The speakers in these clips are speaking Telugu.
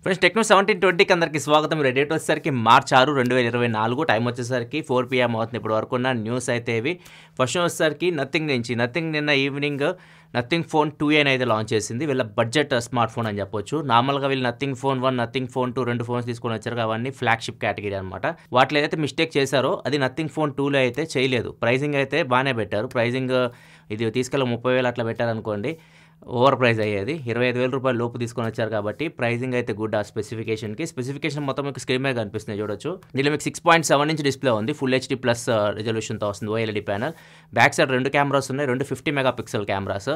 ఫ్రెండ్స్ టెక్నో 1720కి అందరికీ స్వాగతం. డేట్ వచ్చేసరికి మార్చ్ 6, 2024. టైం వచ్చేసరికి 4 PM అవుతుంది. ఇప్పుడు వరకు ఉన్న న్యూస్ అయితే ఇవి. ఫస్ట్ వచ్చేసరికి నథింగ్ నిన్న ఈవినింగ్ నథింగ్ ఫోన్ 2A అయితే లాంచ్ చేసింది. వీళ్ళ బడ్జెట్ స్మార్ట్ ఫోన్ అని చెప్పొచ్చు. నార్మల్గా వీళ్ళు nothing phone 1, nothing phone 2 2 phones తీసుకొని వచ్చారు. అవన్నీ ఫ్లాగ్షిప్ కేటగిరీ అనమాట. వాటిలో ఏదైతే మిస్టేక్ చేశారో అది నథింగ్ ఫోన్ 2లో అయితే చేయలేదు. ప్రైజింగ్ అయితే బాగానే పెట్టారు. ప్రైజింగ్ ఇది తీసుకెళ్ళి 30,000 అట్లా పెట్టారనుకోండి, ఓవర్ ప్రైస్ అయ్యేది. 25,000 రూపాయలు లోపు తీసుకొని వచ్చారు కాబట్టి ప్రైజింగ్ అయితే గుడ్. ఆ స్పెసిఫికేషన్ మొత్తం మీకు స్క్రీన్ మీద కనిపిస్తుంది చూడొచ్చు. దీనిలో మీకు 6.7 ఇంచ్ డిస్ప్లే ఉంది. ఫుల్ HD ప్లస్ రిజల్యూషన్తో వస్తుంది. OLED panel. Back side 2 cameras ఉన్నాయి. 2 50 megapixel cameras.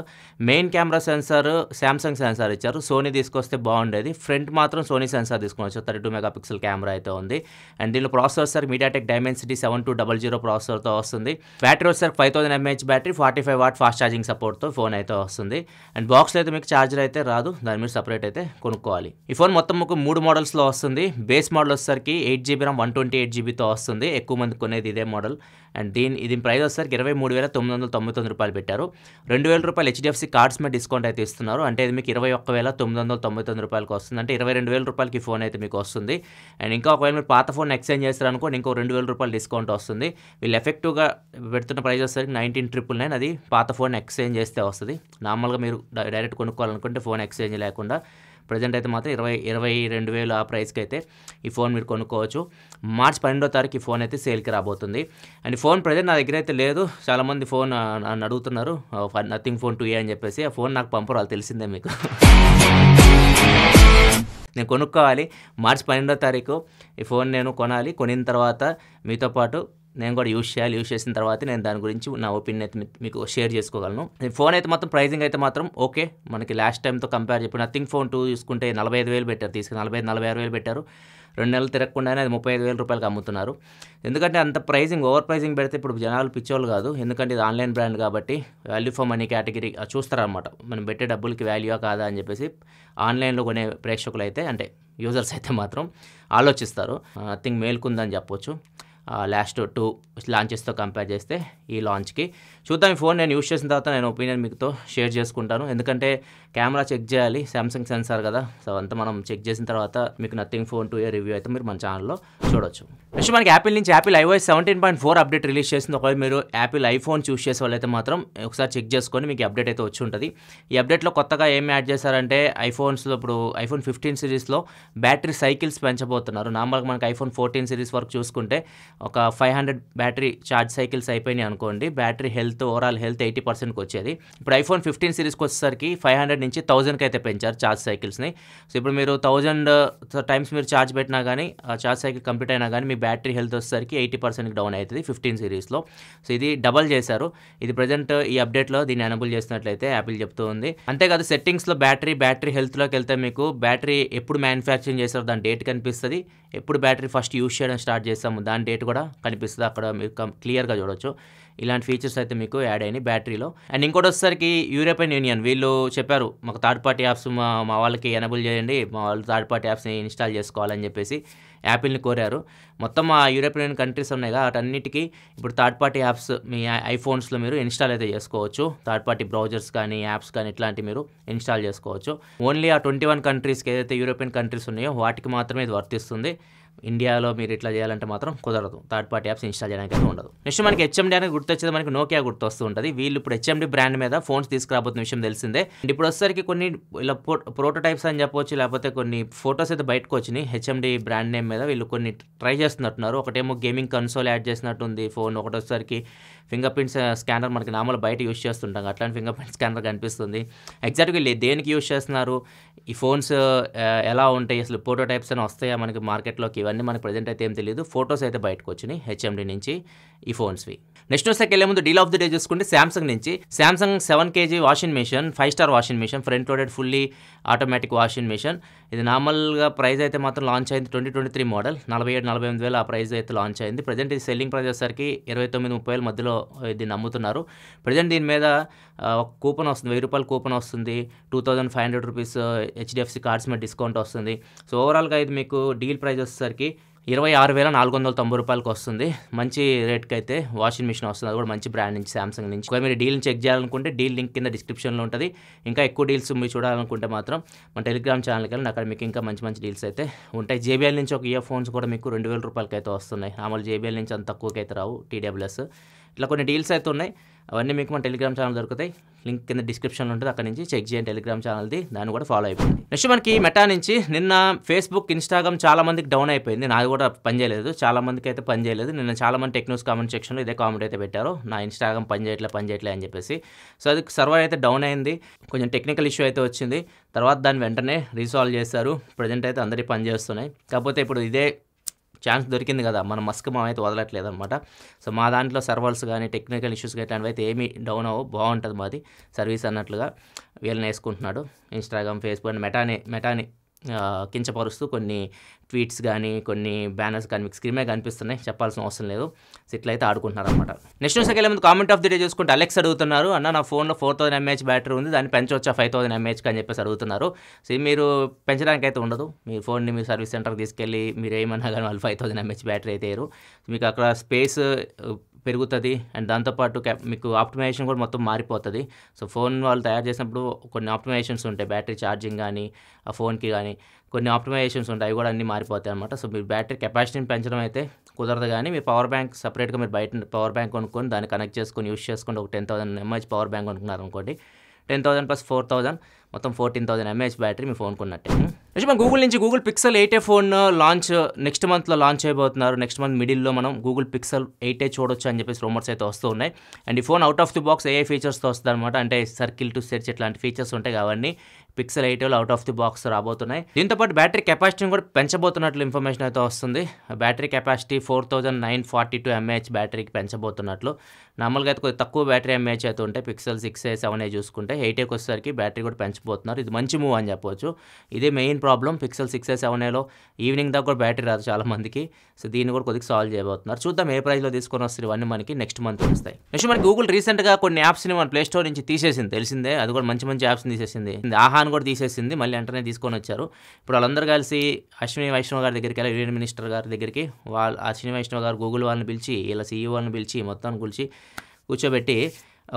Main camera sensor Samsung sensor ఇచ్చారు. సోనీ తీసుకొస్తే బాగుండేది. ఫ్రంట్ మాత్రం సోనీ సెన్సార్ తీసుకొని వచ్చారు. 32 మెగాపిక్సెల్ కెమెరా అయితే ఉంది. అండ్ దీనిలో ప్రాసెసర్ మీడియాటెక్ డైమెన్సిటీ 7200 ప్రాసెసర్తో వస్తుంది. బ్యాటరీ వచ్చేసరికి 5000 mAh battery, 45 watt fast charging సపోర్ట్తో ఫోన్ అయితే వస్తుంది. అండ్ బాక్స్లో అయితే మీకు ఛార్జర్ అయితే రాదు, దాని మీద సపరేట్ అయితే కొనుక్కోవాలి. ఈ ఫోన్ మొత్తం మీకు 3 మోడల్స్లో వస్తుంది. బేస్ మోడల్ వచ్చేసరికి 8GB RAM 128GBతో వస్తుంది. ఎక్కువ మంది కొనేది ఇదే మోడల్. అండ్ ఇది ప్రైస్ వచ్చేసరికి 23,999 రూపాయలు పెట్టారు. 2,000 రూపాయలు HDFC కార్డ్స్ మీద డిస్కౌంట్ అయితే ఇస్తున్నారు. అంటే ఇది మీకు 21,999 రూపాయలకి వస్తుంది. అంటే 22,000 రూపాయలకి ఈ ఫోన్ అయితే మీకు వస్తుంది. అండ్ ఇంకా ఒకవేళ మీరు పాత ఫోన్ ఎక్స్చేంజ్ చేస్తారనుకోండి, ఇంకో 2,000 రూపాయలు డిస్కౌంట్ వస్తుంది. వీళ్ళు ఎఫెక్టివ్గా పెడుతున్న ప్రైస్ వచ్చేసరికి 19,999. అది పాత ఫోన్ ఎక్స్చేంజ్ చేస్తే వస్తుంది. నార్మల్గా మీరు డైరెక్ట్ కొనుక్కోవాలనుకుంటే ఫోన్ ఎక్స్చేంజ్ లేకుండా ప్రజెంట్ అయితే మాత్రం 22,000 ఆ ప్రైస్కి అయితే ఈ ఫోన్ మీరు కొనుక్కోవచ్చు. మార్చ్ 12వ తారీఖు ఈ ఫోన్ అయితే సేల్కి రాబోతుంది. అండ్ ఈ ఫోన్ ప్రజెంట్ నా దగ్గర అయితే లేదు. చాలామంది ఫోన్ నన్ను అడుగుతున్నారు, నథింగ్ ఫోన్ 2A అని చెప్పేసి. ఆ ఫోన్ నాకు పంపరు, అది తెలిసిందే మీకు. నేను కొనుక్కోవాలి. మార్చ్ 12వ తారీఖు ఈ ఫోన్ నేను కొనాలి. కొనిన తర్వాత మీతో పాటు నేను కూడా యూజ్ చేసిన తర్వాత నేను దాని గురించి నా ఒపీనియన్ అయితే మీకు షేర్ చేసుకోగలను. ఫోన్ అయితే మాత్రం ప్రైజింగ్ అయితే మాత్రం ఓకే. మనకి లాస్ట్ టైంతో కంపేర్ చెప్పి నథింగ్ ఫోన్ 2 చూసుకుంటే 45,000 పెట్టారు, 46,000 పెట్టారు. 2 నెలలు తిరగకుండానే అది 35,000 రూపాయలకి అమ్ముతున్నారు. ఎందుకంటే అంత ఓవర్ ప్రైజింగ్ పెడితే ఇప్పుడు జనాలు పిచ్చోళ్ళు కాదు. ఎందుకంటే ఇది ఆన్లైన్ బ్రాండ్ కాబట్టి వాల్యూ ఫర్ మనీ కేటగిరీ చూస్తారనమాట. మనం పెట్టే డబ్బులకి వాల్యూయా కాదా అని చెప్పేసి ఆన్లైన్లో కొనే ప్రేక్షకులు అయితే, అంటే యూజర్స్ అయితే మాత్రం ఆలోచిస్తారు. నథింగ్ మేల్కుందని చెప్పొచ్చు. లాస్ట్ 2 లాంచెస్తో కంపేర్ చేస్తే ఈ లాంచ్కి చూద్దాం. ఈ ఫోన్ నేను యూజ్ చేసిన తర్వాత నేను ఒపీనియన్ మీతో షేర్ చేసుకుంటాను. ఎందుకంటే కెమెరా చెక్ చేయాలి, శాంసంగ్ సెన్సార్ కదా. సో అంతా మనం చెక్ చేసిన తర్వాత మీకు నథింగ్ ఫోన్ 2A రివ్యూ అయితే మీరు మన ఛానల్లో చూడొచ్చు. నెక్స్ట్ మనకి యాపిల్ నుంచి యాపిల్ iOS 17.4 అప్డేట్ రిలీజ్ చేసింది. ఒకవేళ మీరు యాపిల్ ఐఫోన్ చూస్ చేసే వాళ్ళైతే మాత్రం ఒకసారి చెక్ చేసుకొని మీకు అప్డేట్ అయితే వచ్చి ఉంటుంది. ఈ అప్డేట్లో కొత్తగా ఏం యాడ్ చేశారంటే ఐఫోన్స్లో ఇప్పుడు ఐఫోన్ 15 సిరీస్లో బ్యాటరీ సైకిల్స్ పెంచబోతున్నారు. నార్మల్గా మనకి ఐఫోన్ 14 సిరీస్ వరకు చూసుకుంటే ఒక 500 బ్యాటరీ ఛార్జ్ సైకిల్స్ అయిపోయినాయి అనుకోండి, బ్యాటరీ ఓవరాల్ హెల్త్ 80%కి వచ్చేది. ఇప్పుడు ఐఫోన్ 15 సిరీస్కి వచ్చేసరికి 500 నుంచి 1000కి అయితే పెంచారు ఛార్జ్ సైకిల్స్ని. సో ఇప్పుడు మీరు 1000 టైమ్స్ మీరు ఛార్జ్ పెట్టినా కానీ, ఆ ఛార్జ్ సైకిల్ కంప్లీట్ అయినా కానీ మీ బ్యాటరీ హెల్త్ వచ్చేసరికి 80%కి డౌన్ అవుతుంది 15 సిరీస్లో. సో ఇది డబల్ చేశారు. ఇది ప్రజెంట్ ఈ అప్డేట్లో దీన్ని ఎనేబుల్ చేసినట్లయితే యాపిల్ చెప్తూ ఉంది. అంతేకాదు సెట్టింగ్స్లో బ్యాటరీ హెల్త్లోకి వెళ్తే మీకు బ్యాటరీ ఎప్పుడు మ్యానుఫ్యాక్చరింగ్ చేశారో దాని డేట్ కనిపిస్తుంది. ఎప్పుడు బ్యాటరీ ఫస్ట్ యూజ్ చేయడం స్టార్ట్ చేస్తాము దాని డేట్ కూడా కనిపిస్తుంది. అక్కడ మీరు క్లియర్గా చూడొచ్చు. ఇలాంటి ఫీచర్స్ అయితే మీకు యాడ్ అయినాయి బ్యాటరీలో. అండ్ ఇంకోటి వచ్చేసరికి యూరోపియన్ యూనియన్ వీళ్ళు చెప్పారు, మాకు థర్డ్ పార్టీ యాప్స్ మా వాళ్ళకి ఎనేబుల్ చేయండి, మా వాళ్ళు థర్డ్ పార్టీ యాప్స్ని ఇన్స్టాల్ చేసుకోవాలని చెప్పేసి యాపిల్ని కోరారు. మొత్తం ఆ యూరోపియన్ కంట్రీస్ ఉన్నాయి కదా, వాటన్నిటికీ ఇప్పుడు థర్డ్ పార్టీ యాప్స్ మీ ఐఫోన్స్లో మీరు ఇన్స్టాల్ అయితే చేసుకోవచ్చు. థర్డ్ పార్టీ బ్రౌజర్స్ కానీ యాప్స్ కానీ ఇట్లాంటివి మీరు ఇన్స్టాల్ చేసుకోవచ్చు. ఓన్లీ ఆ 21 కంట్రీస్కి ఏదైతే యూరోపియన్ కంట్రీస్ ఉన్నాయో వాటికి మాత్రమే ఇది వర్తిస్తుంది. ఇండియాలో మీరు ఇట్లా చేయాలంటే మాత్రం కుదరదు. థర్డ్ పార్టీ యాప్స్ ఇన్స్టాల్ చేయడానికి అయితే ఉండదు. నెక్స్ట్ మనకి HMD అనేది గుర్తొచ్చేది, మనకి నోకియా గుర్తొస్తూ ఉంటుంది. వీళ్ళు ఇప్పుడు HMD బ్రాండ్ మీద ఫోన్స్ తీసుకురాబోతున్న విషయం తెలిసిందే. అండ్ ఇప్పుడు వచ్చేసరికి కొన్ని ఇలా ప్రోటోటైప్స్ అని చెప్పొచ్చు, లేకపోతే కొన్ని ఫొటోస్ అయితే బయటకు వచ్చినాయి HMD బ్రాండ్ నేమ్ మీద. వీళ్ళు కొన్ని ట్రై చేస్తున్నట్టున్నారు. ఒకటేమో గేమింగ్ కన్సోల్ యాడ్ చేసినట్టుంది ఫోన్, ఒకటి వచ్చేసరికి ఫింగర్ ప్రింట్స్ స్కానర్ మనకి నార్మల్ బయట యూజ్ చేస్తుంటాం, అట్లాంటి ఫింగర్ ప్రింట్ స్కానర్ కనిపిస్తుంది. ఎగ్జాక్ట్గా వీళ్ళు దేనికి యూజ్ చేస్తున్నారు, ఈ ఫోన్స్ ఎలా ఉంటాయి, అసలు ప్రోటోటైప్స్ అని వస్తాయా మనకి మార్కెట్లోకి, ఇవన్నీ మనకి ప్రజెంట్ అయితే ఏం తెలియదు. ఫొటోస్ అయితే బయటకు వచ్చినాయి HMD నుంచి ఈ ఫోన్స్వి. నెక్స్ట్ వచ్చేకి వెళ్ళే ముందు డీల్ ఆఫ్ ది డే చూసుకుంటే సామ్సంగ్ నుంచి Samsung 7 kg washing machine, 5 star washing machine, front loaded fully automatic washing machine. ఇది నార్మల్గా ప్రైస్ అయితే మాత్రం లాంచ్ అయింది 2023 మోడల్, 47,000-48,000 ఆ ప్రైస్ అయితే లాంచ్ అయింది. ప్రజెంట్ ఇది సెల్లింగ్ ప్రైస్ వచ్చేసరికి 29,000-30,000 మధ్యలో దీన్ని అమ్ముతున్నారు. ప్రజెంట్ దీని మీద ఒక కూపన్ వస్తుంది, 1000 రూపాయల కూపన్ వస్తుంది, 2,500 రూపీస్ HDFC కార్డ్స్ మీద డిస్కౌంట్ వస్తుంది. సో ఓవరాల్గా ఇది మీకు డీల్ ప్రైస్ వచ్చేసరికి 26,490 వస్తుంది. మంచి రేట్కి అయితే వాషింగ్ మిషన్ వస్తుంది, అది కూడా మంచి బ్రాండ్ నుంచి, సామ్సంగ్ నుంచి. ఒకవేళ మీరు డీల్ని చెక్ చేయాలనుకుంటే డీల్ లింక్ కింద డిస్క్రిప్షన్లో ఉంటుంది. ఇంకా ఎక్కువ డీల్స్ మీరు చూడాలనుకుంటే మాత్రం మన టెలిగ్రామ్ ఛానల్కి వెళ్ళి అక్కడ మీకు ఇంకా మంచి మంచి డీల్స్ అయితే ఉంటాయి. JBL నుంచి ఒక ఇయర్ ఫోన్స్ కూడా మీకు 2,000 రూపాయలకి అయితే వస్తున్నాయి. మామూలు JBL నుంచి అంత తక్కువకి అయితే రావు, TWS. ఇట్లా కొన్ని డీల్స్ అయితే ఉన్నాయి. అవన్నీ మీకు మన టెలిగ్రామ్ ఛానల్ దొరుకుతాయి. లింక్ కింద డిస్క్రిప్షన్లో ఉంటుంది, అక్కడ నుంచి చెక్ చేయండి టెలిగ్రామ్ ఛానల్ది, దాన్ని కూడా ఫాలో అయిపోయింది. నెక్స్ట్ మనకి మెటా నుంచి నిన్న ఫేస్బుక్, ఇన్స్టాగ్రామ్ చాలా మందికి డౌన్ అయిపోయింది. నాది కూడా పనిచేయలేదు, చాలా మందికి అయితే పనిచేయలేదు. నిన్న చాలా మంది టెక్ న్యూస్ కామెంట్ సెక్షన్లో ఇదే కామెంట్ అయితే పెట్టారు, నా ఇన్స్టాగ్రామ్ పనిచేయట్లే అని చెప్పేసి. సో అది సర్వర్ అయితే డౌన్ అయింది, కొంచెం టెక్నికల్ ఇష్యూ అయితే వచ్చింది. తర్వాత దాన్ని వెంటనే రీసాల్వ్ చేశారు. ప్రజెంట్ అయితే అందరికీ పనిచేస్తున్నాయి. కాకపోతే ఇప్పుడు ఇదే ఛాన్స్ దొరికింది కదా, మన మస్క్ అయితే వదలట్లేదు అనమాట. సో మా దాంట్లో సర్వర్స్ కానీ టెక్నికల్ ఇష్యూస్ కానీ అయితే ఏమీ డౌన్ అవ్వవు, బాగుంటుంది మాది సర్వీస్ అన్నట్లుగా వీళ్ళని వేసుకుంటున్నాడు. ఇన్స్టాగ్రామ్, ఫేస్బుక్ అని మెటాని కించపరుస్తూ కొన్ని ట్వీట్స్ కానీ కొన్ని బ్యానర్స్ కానీ మీకు స్క్రీన్ మీద కనిపిస్తున్నాయి, చెప్పాల్సిన అవసరం లేదు. సో ఇట్లయితే ఆడుకుంటున్నారు అనమాట. నెక్స్ట్ న్యూస్కి వెళ్ళే ముందు కామెంట్ ఆఫ్ ది డే చూసుకుంటే అలెక్స్ అడుగుతున్నారు, అన్న నా ఫోన్లో 4000 mAh బ్యాటరీ ఉంది, దాన్ని పెంచవచ్చా 5000 mAh అని చెప్పేసి అడుగుతున్నారు. సో మీరు పెంచడానికి అయితే ఉండదు, మీ ఫోన్ని మీరు సర్వీస్ సెంటర్కి తీసుకెళ్ళి మీరు ఏమన్నా కానీ వాళ్ళు 5000 mAh బ్యాటరీ అయితే వేయరు. మీకు అక్కడ స్పేస్ పెరుగుతుంది అండ్ దాంతోపాటు మీకు ఆప్టిమైజేషన్ కూడా మొత్తం మారిపోతుంది. సో ఫోన్ వాళ్ళు తయారు చేసినప్పుడు కొన్ని ఆప్టిమైజేషన్స్ ఉంటాయి, బ్యాటరీ ఛార్జింగ్ కానీ ఆ ఫోన్కి కానీ కొన్ని ఆప్టిమైజేషన్స్ ఉంటాయి, అవి కూడా అన్నీ మారిపోతాయి అనమాట. సో మీరు బ్యాటరీ కెపాసిటీని పెంచడం అయితే కుదరదు. కానీ మీ పవర్ బ్యాంక్ సపరేట్గా మీరు బయట పవర్ బ్యాంక్ కొనుక్కొని దాన్ని కనెక్ట్ చేసుకొని యూస్ చేసుకొని ఒక 10,000 mAh పవర్ బ్యాంక్ కొనుక్కున్నారు అనుకోండి, 10,000 + 4,000 మొత్తం 14,000 mAh బ్యాటరీ మీ ఫోన్ కొన్నట్టే. నెక్స్ట్ మనం గూగుల్ నుంచి Google pixel 8a phone launch next మంత్లో లాంచ్ అయిపోతున్నారు. నెక్స్ట్ మంత్ మిడిల్లో మనం గూగుల్ పిక్సెల్ 8a చూడొచ్చు అని చెప్పేసి రూమర్స్ అయితే వస్తూ ఉన్నాయి. అండ్ ఈ phone out of the box AI ఫీచర్స్తో వస్తుంది అనమాట. అంటే సర్కిల్ టు సెర్చ్ ఇట్లాంటి ఫీచర్స్ ఉంటాయి కాబట్టి పిక్సెల్ 8లో అవుట్ ఆఫ్ ది బాక్స్ రాబోతున్నాయి. దీంతోపాటు బ్యాటరీ కెపాసిటీని కూడా పెంచబోతున్నట్లు ఇన్ఫర్మేషన్ అయితే వస్తుంది. బ్యాటరీ కెపాసిటీ 4942 mAh బ్యాటరీకి పెంచబోతున్నట్లు. నార్మల్గా అయితే కొద్దిగా తక్కువ బ్యాటరీ mAh అయితే ఉంటాయి పిక్సెల్ 6a 7a చూసుకుంటే. 8aకి వచ్చేసరికి బ్యాటరీ కూడా పెంచబోతున్నారు. ఇది మంచి మూవ్ అని చెప్పవచ్చు. ఇదే మెయిన్ ప్రాబ్లం, పిక్సెల్ 6a 7aలో ఈవినింగ్ దాకా కూడా బ్యాటరీ రాదు చాలా మందికి. సో దీన్ని కూడా కొద్దిగా సాల్వ్ చేయబోతున్నారు. చూద్దాం ఏ ప్రైస్లో తీసుకొని వస్తారు, ఇవన్నీ మనకి నెక్స్ట్ మంత్ వస్తాయి. నెక్స్ట్ మనకి గూగుల్ రీసెంట్గా కొన్ని యాప్స్ని మన ప్లే స్టోర్ నుంచి తీసేసింది, తెలిసిందే. అది కూడా మంచి మంచి యాప్స్ని తీసేసింది. ఆహాన్ కూడా తీసేసింది, మళ్ళీ వెంటనే తీసుకొని వచ్చారు. ఇప్పుడు వాళ్ళందరూ కలిసి అశ్విని వైష్ణవ్ గారి దగ్గరికి వెళ్ళి, యూనియన్ మినిస్టర్ గారి దగ్గరికి అశ్విని వైష్ణవ్ గారు గూగుల్ వాళ్ళని పిలిచి, ఇలా CEO వాళ్ళని పిలిచి మొత్తాన్ని కూర్చోబెట్టి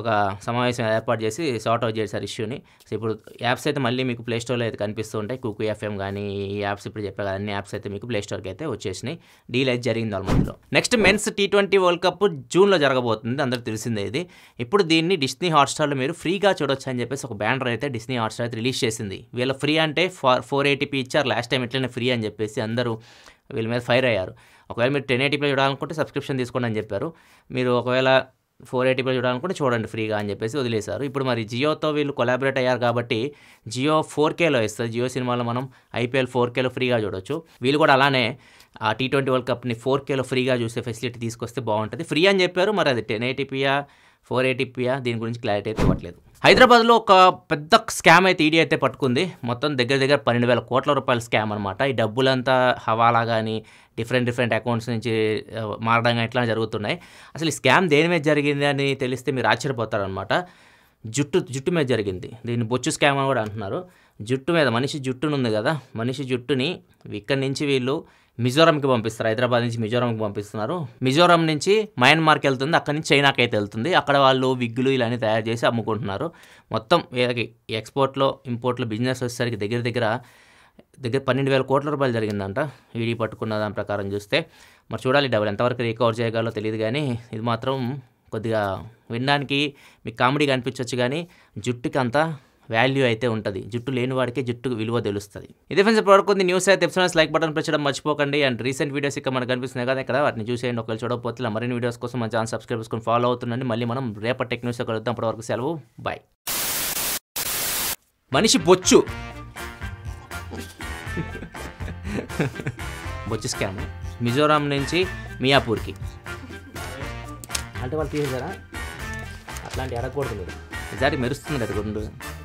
ఒక సమావేశం ఏర్పాటు చేసి సార్ట్ అవుట్ చేశారు ఇష్యూని. సో ఇప్పుడు యాప్స్ అయితే మళ్ళీ మీకు ప్లే స్టోర్లో అయితే కనిపిస్తూ ఉంటాయి. కుకు FM కానీ ఈ యాప్స్ ఇప్పుడు చెప్పే కదా, అన్ని యాప్స్ అయితే మీకు ప్లే స్టోర్కి అయితే వచ్చేసినాయి. డీల్ అయితే జరిగింది ఆల్మోస్ట్లో. Next men's T20 world cup జూన్లో జరగబోతుంది, అందరికి తెలిసిందే ఇది. ఇప్పుడు దీన్ని డిస్నీ హాట్స్టార్లో మీరు ఫ్రీగా చూడొచ్చు అని చెప్పేసి ఒక బ్యానర్ అయితే డిస్నీ హాట్స్టార్ అయితే రిలీజ్ చేసింది. వీళ్ళ ఫ్రీ అంటే 480p ఇచ్చారు లాస్ట్ టైం, ఇట్లనే ఫ్రీ అని చెప్పేసి అందరూ వీళ్ళ మీద ఫైర్ అయ్యారు. ఒకవేళ మీరు 1080p చూడాలనుకుంటే సబ్స్క్రిప్షన్ తీసుకోండి అని చెప్పారు. మీరు ఒకవేళ 480p చూడాలనుకుంటే చూడండి ఫ్రీగా అని చెప్పేసి వదిలేశారు. ఇప్పుడు మరి జియోతో వీళ్ళు కొలాబరేట్ అయ్యారు కాబట్టి జియో 4Kలో ఇస్తుంది. జియో సినిమాలో మనం IPL 4Kలో ఫ్రీగా చూడొచ్చు. వీళ్ళు కూడా అలానే ఆ T20 వరల్డ్ కప్ని 4Kలో ఫ్రీగా చూసే ఫెసిలిటీ తీసుకొస్తే బాగుంటుంది. ఫ్రీ అని చెప్పారు, మరి అది 1080pయా 480pయా దీని గురించి క్లారిటీ అయితే ఇవ్వట్లేదు. హైదరాబాద్లో ఒక పెద్ద స్కామ్ అయితే ఈడీ అయితే పట్టుకుంది. మొత్తం దగ్గర 12,000 కోట్ల రూపాయల స్కామ్ అనమాట. ఈ డబ్బులంతా హవాలా కానీ డిఫరెంట్ అకౌంట్స్ నుంచి మారడం కానీ ఇట్లా జరుగుతున్నాయి. అసలు ఈ స్కామ్ దేని మీద జరిగింది అని తెలిస్తే మీరు ఆశ్చర్యపోతారనమాట. జుట్టు మీద జరిగింది. దీన్ని బొచ్చు స్కామ్ అని కూడా అంటున్నారు. జుట్టు మీద మనిషి జుట్టునుంది కదా, మనిషి జుట్టుని ఇక్కడి నుంచి వీళ్ళు మిజోరంకి పంపిస్తారు. హైదరాబాద్ నుంచి మిజోరంకి పంపిస్తున్నారు. మిజోరం నుంచి మయన్మార్కి వెళ్తుంది, అక్కడి నుంచి చైనాకి అయితే వెళ్తుంది. అక్కడ వాళ్ళు విగ్గులు ఇలానే తయారు చేసి అమ్ముకుంటున్నారు. మొత్తం ఎక్స్పోర్ట్లో ఇంపోర్ట్లో బిజినెస్ వచ్చేసరికి దగ్గర 12,000 కోట్ల రూపాయలు జరిగిందంట ఈడీ పట్టుకున్న దాని ప్రకారం చూస్తే. మరి చూడాలి డబ్బులు ఎంతవరకు రికవర్ చేయగలరో తెలియదు. కానీ ఇది మాత్రం కొద్దిగా వినడానికి మీకు కామెడీగా అనిపించవచ్చు, కానీ జుట్టుకి అంత వాల్యూ అయితే ఉంటుంది. జుట్టు లేని వాడికి జుట్టు విలువ తెలుస్తుంది. ఇదే ఫ్రెండ్స్ ఇప్పటివరకు న్యూస్ అయితే ఎపిసోడ్స్ లైక్ బటన్ ప్రెస్ చేయడం మర్చిపోకండి. అండ్ రీసెంట్ వీడియోస్ ఇక్కడ మనకు కనిపిస్తున్నాయి కదా, ఇక్కడ వాటిని చూసేయండి. ఒకవేళ చూడకపోతే మరిన్ని వీడియోస్ కోసం మన ఛానల్ సబ్స్క్రైబ్ చేసుకొని ఫాలో అవుతుండండి. మళ్ళీ మనం రేపటి టెక్ న్యూస్ కలుద్దాం. అప్పటివరకు సెలవు, బాయ్. మనిషి బొచ్చు స్కామ్ మిజోరాం నుంచి మియాపూర్కి అంటే వాళ్ళు తీసేసారా? అట్లాంటి అడగకూడదు మీరు. ఈసారి మెరుస్తుంది కదా గుండు.